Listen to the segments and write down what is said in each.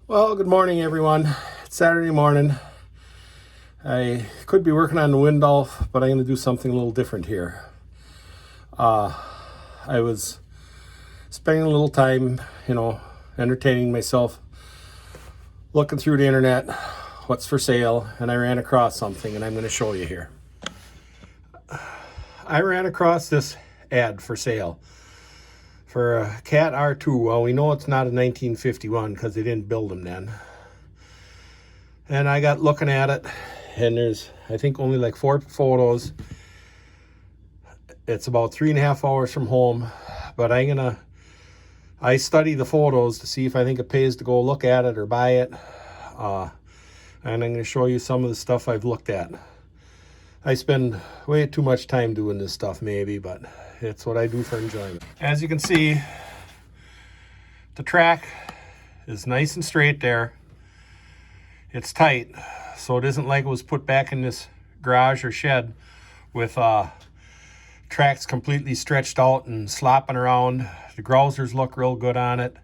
Well, good morning, everyone. It's Saturday morning. I could be working on the window, but I'm going to do something a little different here. I was spending a little time, entertaining myself, looking through the internet, what's for sale, and I ran across something, and I'm going to show you here. I ran across this ad for sale for a Cat R2. Well, we know it's not a 1951 because they didn't build them then. And I got looking at it, and there's, I think, only like 4 photos. It's about 3.5 hours from home, but I study the photos to see if I think it pays to go look at it or buy it. And I'm going to show you some of the stuff I've looked at. I spend way too much time doing this stuff maybe, but it's what I do for enjoyment. As you can see, the track is nice and straight there. It's tight, so it isn't like it was put back in this garage or shed with tracks completely stretched out and slopping around. The grousers look real good on it.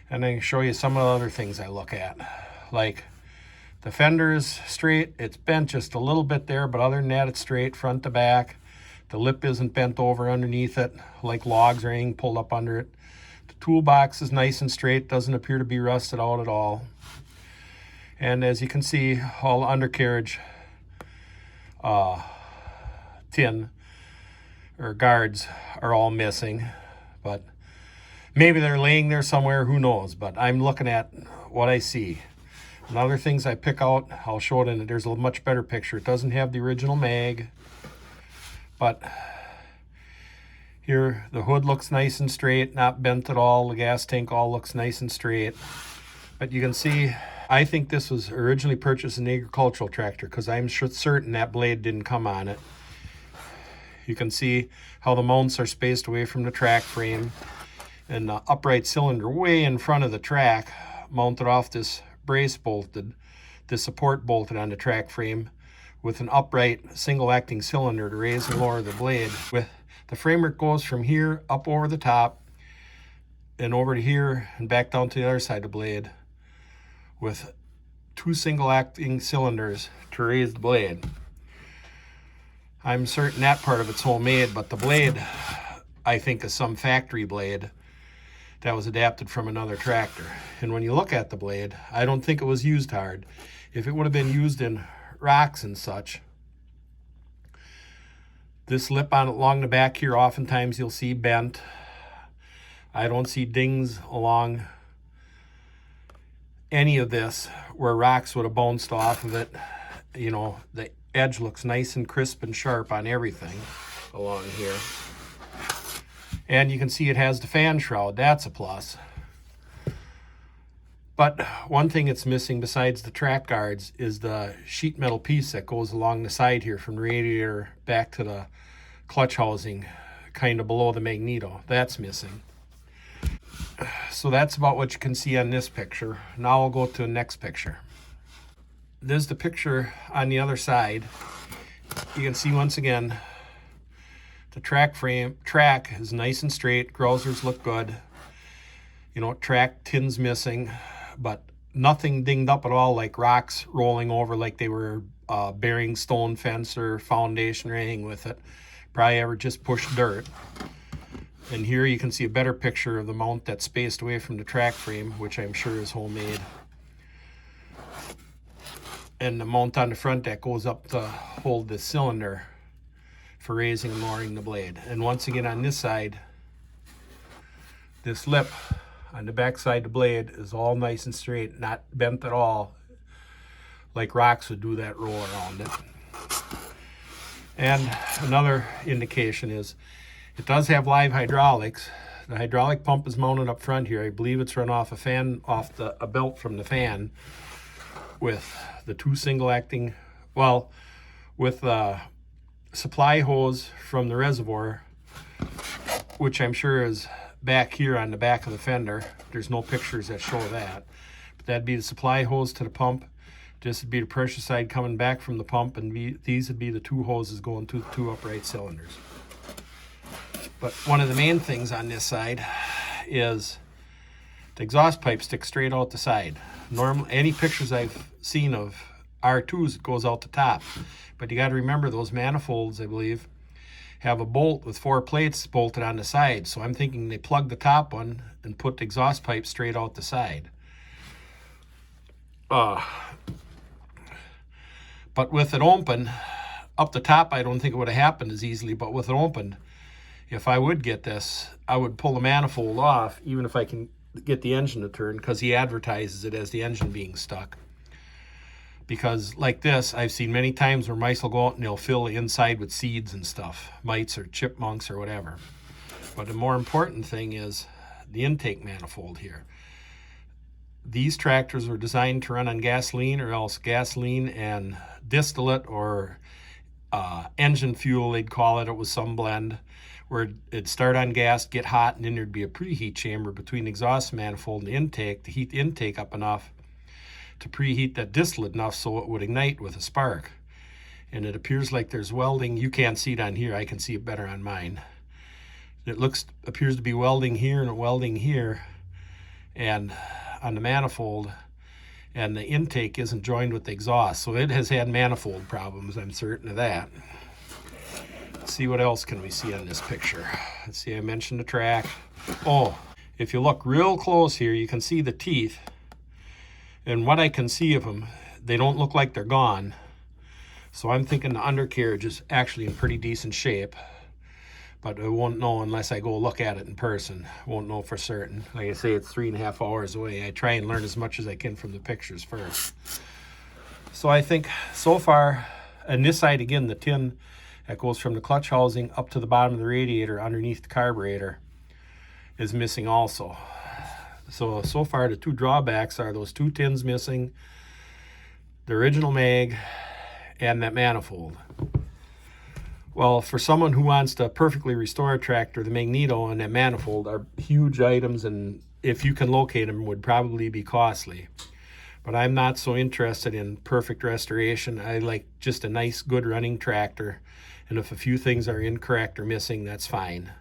And I can show you some of the other things I look at. Like the fender is straight. It's bent just a little bit there, but other than that, it's straight front to back. The lip isn't bent over underneath it like logs or anything pulled up under it. The toolbox is nice and straight, doesn't appear to be rusted out at all. And as you can see, all the undercarriage tin or guards are all missing, but maybe they're laying there somewhere, who knows. But I'm looking at what I see. And other things I pick out, I'll show it in it. There's a much better picture. It doesn't have the original mag, but here the hood looks nice and straight, not bent at all. The gas tank all looks nice and straight. But you can see, I think this was originally purchased an agricultural tractor because I'm certain that blade didn't come on it. You can see how the mounts are spaced away from the track frame, and the upright cylinder way in front of the track mounted off this brace bolted, this support bolted on the track frame with an upright single acting cylinder to raise and lower the blade. With the framework goes from here up over the top and over to here and back down to the other side of the blade with 2 single acting cylinders to raise the blade. I'm certain that part of it's homemade, but the blade, I think, is some factory blade that was adapted from another tractor. And when you look at the blade, I don't think it was used hard. If it would have been used in rocks and such, this lip on along the back here, oftentimes you'll see bent. I don't see dings along any of this where rocks would have bounced off of it. You know, the edge looks nice and crisp and sharp on everything along here. And you can see it has the fan shroud. That's a plus. But one thing it's missing besides the track guards is the sheet metal piece that goes along the side here from the radiator back to the clutch housing, kind of below the magneto. That's missing. So that's about what you can see on this picture. Now I'll go to the next picture. There's the picture on the other side. You can see once again the track is nice and straight. Grousers look good. You know, track tin's missing, but nothing dinged up at all like rocks rolling over like they were bearing stone fence or foundation or anything with it. Probably ever just pushed dirt. And here you can see a better picture of the mount that's spaced away from the track frame, which I'm sure is homemade. And the mount on the front that goes up to hold the cylinder for raising and lowering the blade. And once again on this side, this lip on the back side of the blade is all nice and straight, not bent at all, like rocks would do that roll around it. And another indication is it does have live hydraulics. The hydraulic pump is mounted up front here. I believe it's run off a fan, off a belt from the fan, with the 2 single acting, well, with the supply hose from the reservoir, which I'm sure is back here on the back of the fender. There's no pictures that show that. But that'd be the supply hose to the pump. This would be the pressure side coming back from the pump, and these would be the 2 hoses going to the 2 upright cylinders. But one of the main things on this side is The exhaust pipe sticks straight out the side. Normal, any pictures I've seen of R2s, it goes out the top. But you got to remember those manifolds, I believe, have a bolt with 4 plates bolted on the side. So I'm thinking they plug the top one and put the exhaust pipe straight out the side. But with it open, up the top, I don't think it would have happened as easily, but with it open, if I would get this, I would pull the manifold off, even if I can get the engine to turn, because he advertises it as the engine being stuck. Because like this, I've seen many times where mice will go out and they'll fill the inside with seeds and stuff, mites or chipmunks or whatever. But the more important thing is the intake manifold here. These tractors were designed to run on gasoline, or else gasoline and distillate or engine fuel, they'd call it. It was some blend where it'd start on gas, get hot, and then there'd be a preheat chamber between the exhaust manifold and the intake to heat the intake up enough to preheat that distillate enough so it would ignite with a spark. And it appears like there's welding. You can't see it on here. I can see it better on mine. It appears to be welding here and welding here and on the manifold, and the intake isn't joined with the exhaust. So it has had manifold problems, I'm certain of that. Let's see what else can we see on this picture. Let's see, I mentioned the track. Oh, if you look real close here, you can see the teeth. And what I can see of them, they don't look like they're gone. So I'm thinking the undercarriage is actually in pretty decent shape. But I won't know unless I go look at it in person. Won't know for certain. Like I say, it's 3.5 hours away. I try and learn as much as I can from the pictures first. So I think so far, and this side again, the tin that goes from the clutch housing up to the bottom of the radiator underneath the carburetor is missing also. So far the 2 drawbacks are those 2 tins missing, the original mag, and that manifold. Well, for someone who wants to perfectly restore a tractor, the magneto and that manifold are huge items, and if you can locate them, would probably be costly. But I'm not so interested in perfect restoration. I like just a nice, good running tractor, and if a few things are incorrect or missing, that's fine.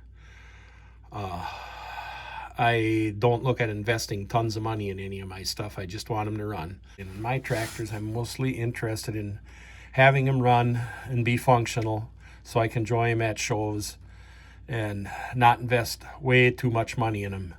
I don't look at investing tons of money in any of my stuff. I just want them to run. In my tractors, I'm mostly interested in having them run and be functional, so I can enjoy them at shows and not invest way too much money in them.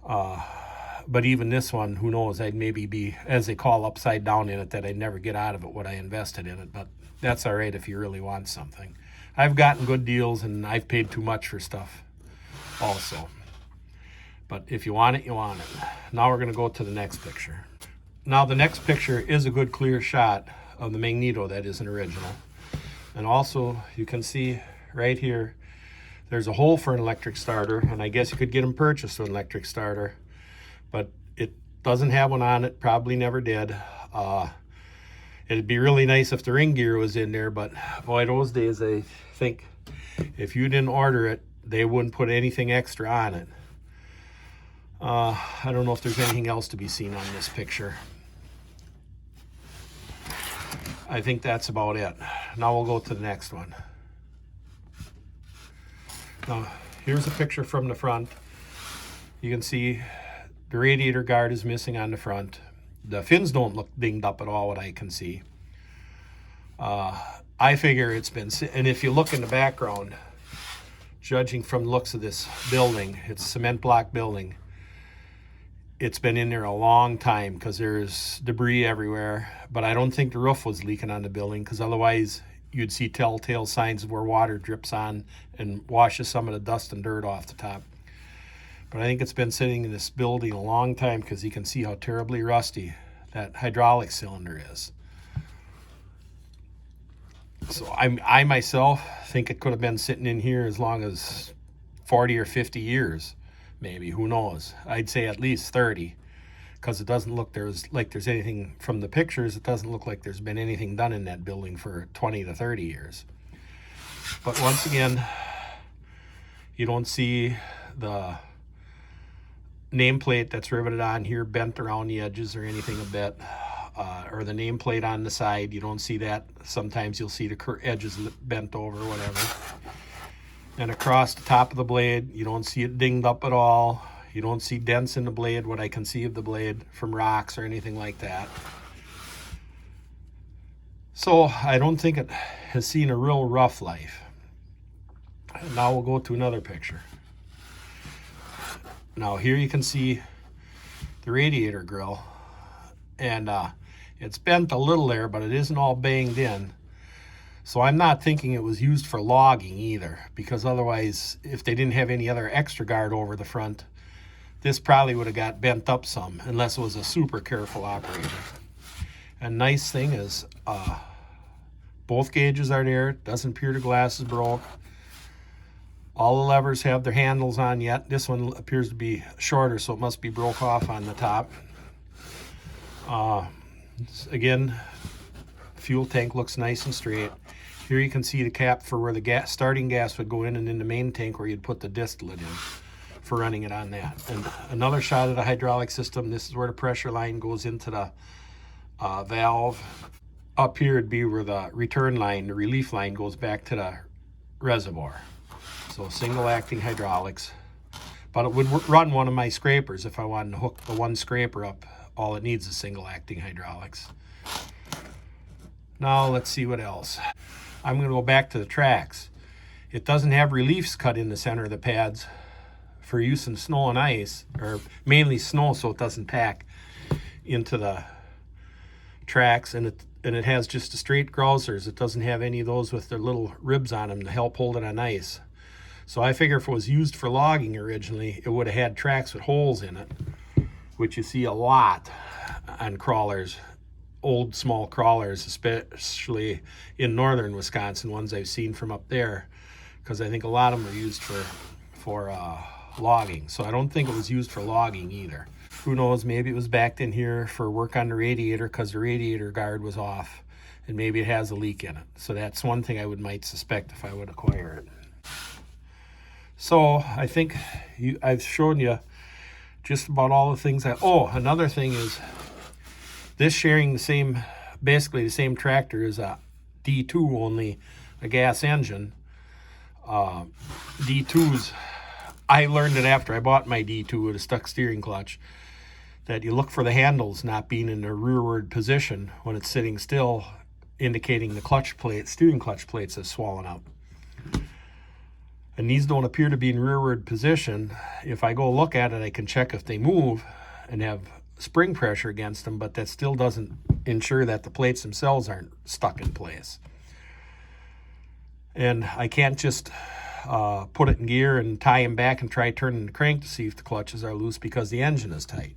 But even this one, who knows, I'd maybe be, as they call, upside down in it, that I'd never get out of it what I invested in it. But that's all right if you really want something. I've gotten good deals, and I've paid too much for stuff also. But if you want it, you want it. Now we're going to go to the next picture. Now the next picture is a good clear shot of the magneto that is an original. And also you can see right here, there's a hole for an electric starter, and I guess you could get them purchased with an electric starter, but it doesn't have one on it, probably never did. It'd be really nice if the ring gear was in there, but boy, those days, I think if you didn't order it, they wouldn't put anything extra on it. I don't know if there's anything else to be seen on this picture. I think that's about it. Now we'll go to the next one. Now, here's a picture from the front. You can see the radiator guard is missing on the front. The fins don't look dinged up at all, what I can see. I figure it's been, and if you look in the background, judging from the looks of this building, it's a cement block building. It's been in there a long time because there's debris everywhere, but I don't think the roof was leaking on the building, because otherwise you'd see telltale signs of where water drips on and washes some of the dust and dirt off the top. But I think it's been sitting in this building a long time, because you can see how terribly rusty that hydraulic cylinder is. So I myself think it could have been sitting in here as long as 40 or 50 years. Maybe, who knows? I'd say at least 30, because it doesn't look like there's anything from the pictures. It doesn't look like there's been anything done in that building for 20 to 30 years. But once again, you don't see the nameplate that's riveted on here bent around the edges or anything a bit, or the nameplate on the side. You don't see that. Sometimes you'll see the edges bent over or whatever. And across the top of the blade, you don't see it dinged up at all. You don't see dents in the blade, what I can see of the blade, from rocks or anything like that. So I don't think it has seen a real rough life. Now we'll go to another picture. Now here you can see the radiator grill, and it's bent a little there, but it isn't all banged in. So I'm not thinking it was used for logging either, because otherwise, if they didn't have any other extra guard over the front, this probably would have got bent up some, unless it was a super careful operator. And nice thing is, both gauges are there. It doesn't appear the glass is broke. All the levers have their handles on yet. This one appears to be shorter, so it must be broke off on the top. Again, fuel tank looks nice and straight. Here you can see the cap for where the starting gas would go in, and in the main tank where you'd put the distillate in for running it on that. And another shot of the hydraulic system. This is where the pressure line goes into the valve. Up here would be where the return line, the relief line, goes back to the reservoir. So single acting hydraulics. But it would run one of my scrapers if I wanted to hook the one scraper up. All it needs is single acting hydraulics. Now let's see what else. I'm going to go back to the tracks. It doesn't have reliefs cut in the center of the pads for use in snow and ice, or mainly snow, so it doesn't pack into the tracks. And it has just the straight grousers. It doesn't have any of those with their little ribs on them to help hold it on ice. So I figure if it was used for logging originally, it would have had tracks with holes in it, which you see a lot on crawlers. Old small crawlers, especially in northern Wisconsin, ones I've seen from up there, because I think a lot of them are used for logging. So I don't think it was used for logging either. Who knows, maybe it was backed in here for work on the radiator because the radiator guard was off, and maybe it has a leak in it. So that's one thing I might suspect if I would acquire it. So I think I've shown you just about all the things. Another thing is, this sharing basically the same tractor as a D2, only a gas engine. D2s, I learned it after I bought my D2 with a stuck steering clutch, that you look for the handles not being in the rearward position when it's sitting still, indicating the steering clutch plates have swollen up. And these don't appear to be in rearward position. If I go look at it, I can check if they move and have spring pressure against them, but that still doesn't ensure that the plates themselves aren't stuck in place. And I can't just put it in gear and tie them back and try turning the crank to see if the clutches are loose, because the engine is tight.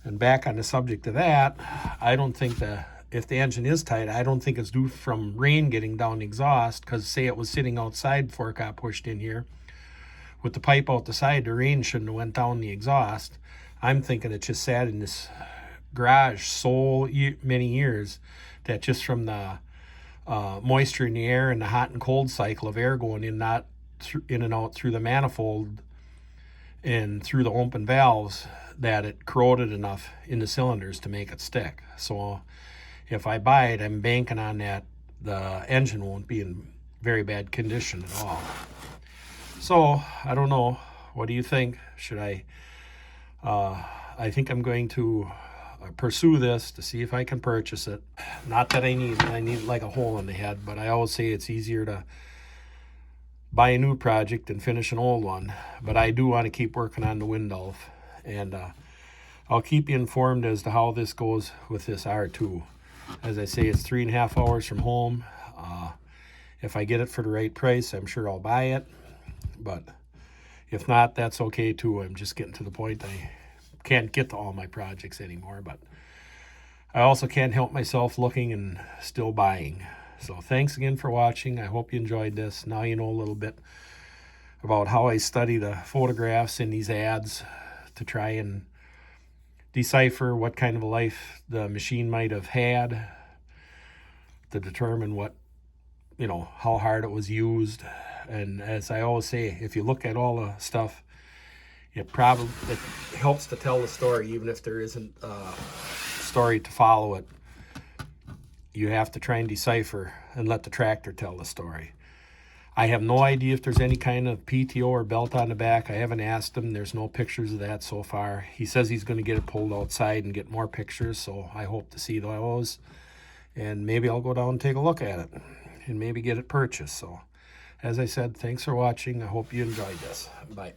And back on the subject of that, I don't think if the engine is tight, I don't think it's due from rain getting down the exhaust, because say it was sitting outside before it got pushed in here with the pipe out the side, the rain shouldn't have went down the exhaust. I'm thinking it just sat in this garage so many years that just from the moisture in the air and the hot and cold cycle of air going in and out through the manifold and through the open valves, that it corroded enough in the cylinders to make it stick. So if I buy it, I'm banking on that the engine won't be in very bad condition at all. So I don't know. What do you think? Should I think I'm going to pursue this to see if I can purchase it. Not that I need like a hole in the head, but I always say it's easier to buy a new project than finish an old one. But I do want to keep working on the Windulph, and I'll keep you informed as to how this goes with this R2. As I say, it's 3.5 hours from home. If I get it for the right price, I'm sure I'll buy it. But if not, that's okay too. I'm just getting to the point I can't get to all my projects anymore. But I also can't help myself looking and still buying. So thanks again for watching. I hope you enjoyed this. Now you know a little bit about how I study the photographs in these ads to try and decipher what kind of a life the machine might have had, to determine how hard it was used. And as I always say, if you look at all the stuff, it helps to tell the story, even if there isn't a story to follow it. You have to try and decipher and let the tractor tell the story. I have no idea if there's any kind of PTO or belt on the back. I haven't asked him. There's no pictures of that so far. He says he's going to get it pulled outside and get more pictures, so I hope to see those. And maybe I'll go down and take a look at it and maybe get it purchased. So, as I said, thanks for watching. I hope you enjoyed this. Bye.